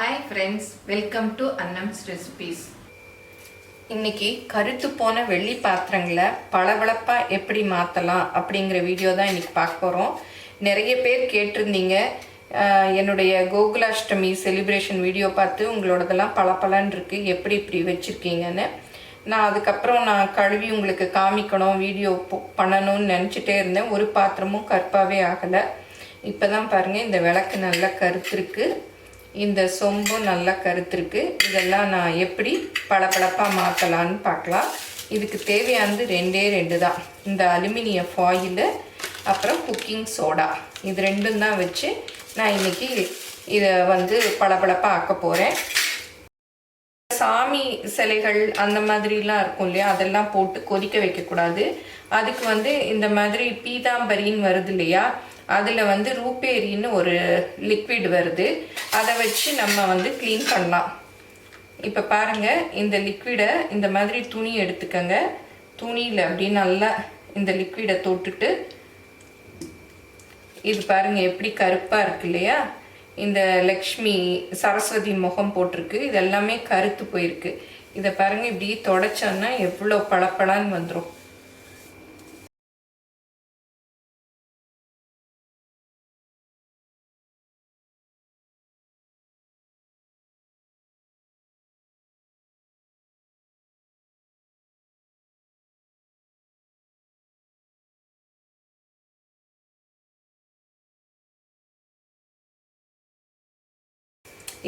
Hi friends, welcome to Annam's Recipes. இன்னைக்கு கருத்து போன வெள்ளி பாத்திரங்களை பளபளப்பா எப்படி மாற்றலாம் அப்படிங்கிற வீடியோ தான் இன்னைக்கு பார்க்க போகிறோம். நிறைய பேர் கேட்டிருந்தீங்க என்னுடைய கோகுலாஷ்டமி செலிப்ரேஷன் வீடியோ பார்த்து உங்களோடதெல்லாம் பளபளன்னு இருக்குது, எப்படி இப்படி வச்சுருக்கீங்கன்னு. நான் அதுக்கப்புறம் நான் கழுவி உங்களுக்கு காமிக்கணும், வீடியோ பண்ணணும்னு நினச்சிட்டே இருந்தேன். ஒரு பாத்திரமும் கற்பாவே ஆகலை. இப்போ தான் பாருங்கள், இந்த விளக்கு நல்லா கருத்துருக்கு, இந்த சொம்பு நல்லா கருத்துருக்கு. இதெல்லாம் நான் எப்படி பளபளப்பாக மாற்றலான்னு பார்க்கலாம். இதுக்கு தேவையானது ரெண்டு தான், இந்த அலுமினிய ஃபாயிலு அப்புறம் குக்கிங் சோடா. இது ரெண்டும் தான் வச்சு நான் இன்றைக்கி இதை பளபளப்பாக ஆக்க போகிறேன். சாமி சிலைகள் அந்த மாதிரிலாம் இருக்கும் இல்லையா, அதெல்லாம் போட்டு கொதிக்க வைக்கக்கூடாது. அதுக்கு இந்த மாதிரி பீதாம்பரின்னு வருது இல்லையா, அதில் ரூபேரின்னு ஒரு லிக்விட் வருது, அதை வச்சு நம்ம க்ளீன் பண்ணலாம். இப்போ பாருங்கள், இந்த லிக்விடை இந்த மாதிரி துணி எடுத்துக்கங்க. துணியில் அப்படியே நல்லா இந்த லிக்விடை தொட்டுட்டு, இது பாருங்கள் எப்படி கருப்பாக இருக்கு இல்லையா, இந்த லக்ஷ்மி சரஸ்வதி முகம் போட்டிருக்கு, இதெல்லாமே கருத்து போயிருக்கு. இதை பாருங்கள், இப்படி தொடச்சோன்னா எவ்வளோ பளபளன்னு வந்துடும்.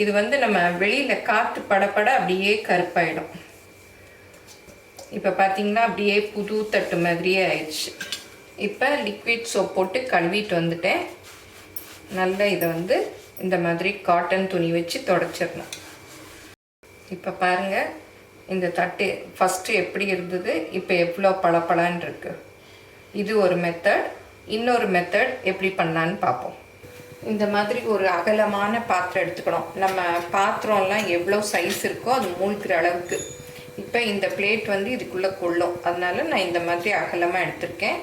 இது நம்ம வெளியில் காற்று படப்பட அப்படியே கருப்பாயிடும். இப்போ பார்த்தீங்கன்னா அப்படியே புது தட்டு மாதிரியே ஆயிடுச்சு. இப்போ லிக்விட் சோப் போட்டு கழுவிட்டு வந்துட்டேன். நல்லா இதை இந்த மாதிரி காட்டன் துணி வச்சு தொடச்சிடணும். இப்போ பாருங்கள், இந்த தட்டு ஃபஸ்ட்டு எப்படி இருந்தது, இப்போ எவ்வளோ பளபளன்னு இருக்குது. இது ஒரு மெத்தட். இன்னொரு மெத்தட் எப்படி பண்ணலான்னு பார்ப்போம். இந்த மாதிரி ஒரு அகலமான பாத்திரம் எடுத்துக்கணும். நம்ம பாத்திரம்லாம் எவ்வளோ சைஸ் இருக்கோ அது மூழ்கிற அளவுக்கு. இப்போ இந்த பிளேட் இதுக்குள்ளே கொள்ளும், அதனால நான் இந்த மாதிரி அகலமாக எடுத்திருக்கேன்.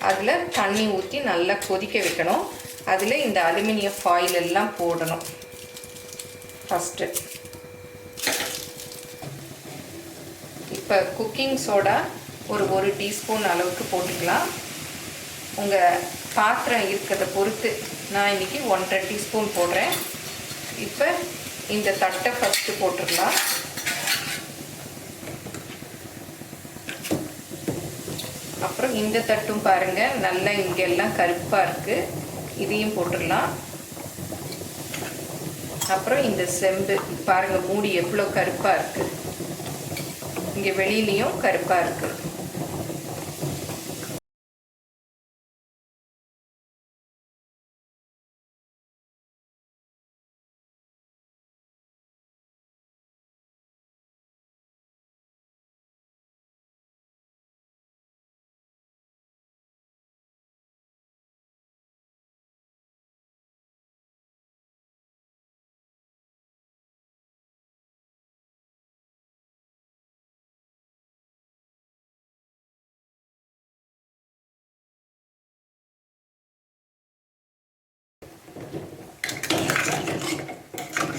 அதில் தண்ணி ஊற்றி நல்லா கொதிக்க வைக்கணும். அதில் இந்த அலுமினிய ஃபாயில் எல்லாம் போடணும். ஃபஸ்ட்டு இப்போ குக்கிங் சோடா ஒரு டீஸ்பூன் அளவுக்கு போட்டுக்கலாம். உங்கள் பாத்திரம் இருக்கிறத பொறுத்து நான் இன்றைக்கி 1.5 டீஸ்பூன் போடுறேன். இப்போ இந்த தட்டை ஃபஸ்ட்டு போட்டுடலாம். அப்புறம் இந்த தட்டும் பாருங்கள், நல்லா இங்கெல்லாம் கருப்பாக இருக்குது, இதையும் போட்டுடலாம். அப்புறம் இந்த செம்பு பாருங்கள், மூடி எவ்வளோ கருப்பாக இருக்குது, இங்கே வெளியிலையும் கருப்பாக இருக்குது.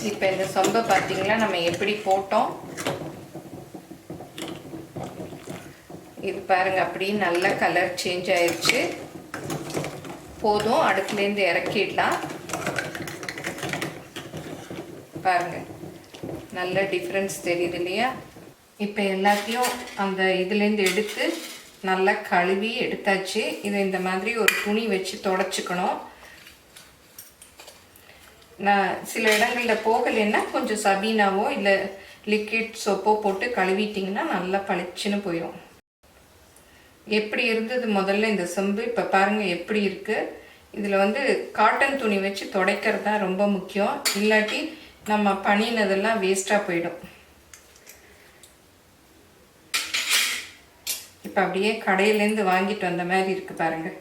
இப்போ இந்த சொம்பை பார்த்தீங்களா நம்ம எப்படி போட்டோம். இது பாருங்கள், அப்படியே நல்ல கலர் சேஞ்ச் ஆயிடுச்சு. போதும், அடுப்புலேருந்து இறக்கிடலாம். பாருங்கள், நல்ல டிஃப்ரென்ஸ் தெரியுது இல்லையா. இப்போ எல்லாத்தையும் அந்த இதுலேருந்து எடுத்து நல்லா கழுவி எடுத்தாச்சு. இதை இந்த மாதிரி ஒரு துணி வச்சு தொடச்சிக்கணும். நான் சில இடங்களில் போகலைன்னா கொஞ்சம் சபீனாவோ இல்லை லிக்விட் சோப்போ போட்டு கழுவிட்டிங்கன்னா நல்லா பளிச்சுன்னு போயிடும். எப்படி இருந்தது முதல்ல இந்த செம்பு, இப்போ பாருங்கள் எப்படி இருக்குது. இதில் காட்டன் துணி வச்சு துடைக்கிறது தான் ரொம்ப முக்கியம், இல்லாட்டி நம்ம பண்ணினதெல்லாம் வேஸ்ட்டாக போயிடும். இப்போ அப்படியே கடையிலேருந்து வாங்கிட்டு வந்த மாதிரி இருக்குது பாருங்கள்.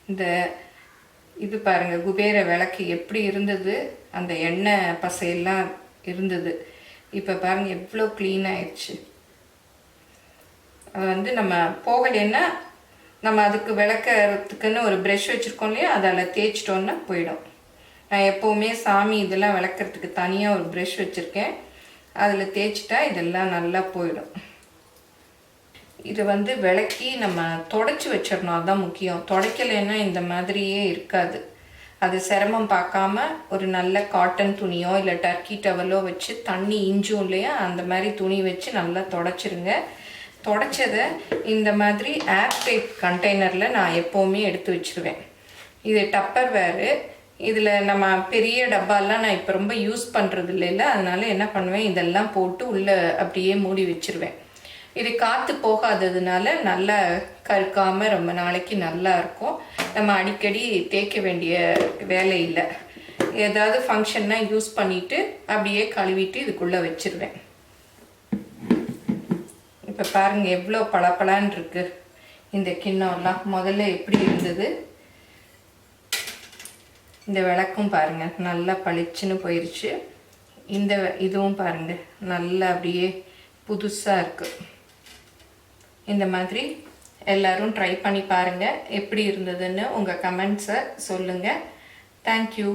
இந்த இது பாருங்கள், குபேர விளக்கு எப்படி இருந்தது, அந்த எண்ணெய் பசையெல்லாம் இருந்தது. இப்போ பாருங்கள் எவ்வளோ க்ளீன் ஆயிடுச்சு. அது நம்ம போகலைன்னா நம்ம அதுக்கு விளக்கறதுக்குன்னு ஒரு ப்ரெஷ் வச்சுருக்கோம் இல்லையா, அதில் தேய்ச்சிட்டோன்னா போயிடும். நான் எப்போவுமே சாமி இதெல்லாம் விளக்குறதுக்கு தனியாக ஒரு ப்ரஷ் வச்சுருக்கேன். அதில் தேய்ச்சிட்டா இதெல்லாம் நல்லா போயிடும். இது வந்து விளக்கி நம்ம தொடச்சி வச்சிடணும், அதுதான் முக்கியம். துடைக்கலைன்னா இந்த மாதிரியே இருக்காது. அது சிரமம் பார்க்காம ஒரு நல்ல காட்டன் துணியோ இல்லை டர்க்கி டவலோ வச்சு தண்ணி இஞ்சும் இல்லையா அந்த மாதிரி துணி வச்சு நல்லா தொடச்சிருங்க. தொடச்சதை இந்த மாதிரி ஏர்டைட் கண்டெய்னரில் நான் எப்போவுமே எடுத்து வச்சுருவேன். இது டப்பர்வேரு. இதில் நம்ம பெரிய டப்பாலாம் நான் இப்போ ரொம்ப யூஸ் பண்ணுறது இல்லைல்ல, அதனால என்ன பண்ணுவேன், இதெல்லாம் போட்டு உள்ளே அப்படியே மூடி வச்சுருவேன். இது காற்று போகாததுனால நல்லா கருக்காமல் ரொம்ப நாளைக்கு நல்லா இருக்கும். நம்ம அடிக்கடி தேய்க்க வேண்டிய வேலை இல்லை. ஏதாவது ஃபங்க்ஷன்னா யூஸ் பண்ணிவிட்டு அப்படியே கழுவிட்டு இதுக்குள்ளே வச்சுருவேன். இப்போ பாருங்கள் எவ்வளோ பளபளன்னு இருக்குது இந்த கிண்ணம்லாம். முதல்ல எப்படி இருந்தது, இந்த விளக்கும் பாருங்கள் நல்லா பளிச்சுன்னு போயிடுச்சு. இந்த இதுவும் பாருங்கள் நல்லா அப்படியே புதுசாக இருக்குது. இந்த மாதிரி எல்லோரும் ட்ரை பண்ணி பாருங்கள். எப்படி இருந்ததுன்னு உங்கள் கமெண்ட்ஸை சொல்லுங்கள். தேங்க்யூ.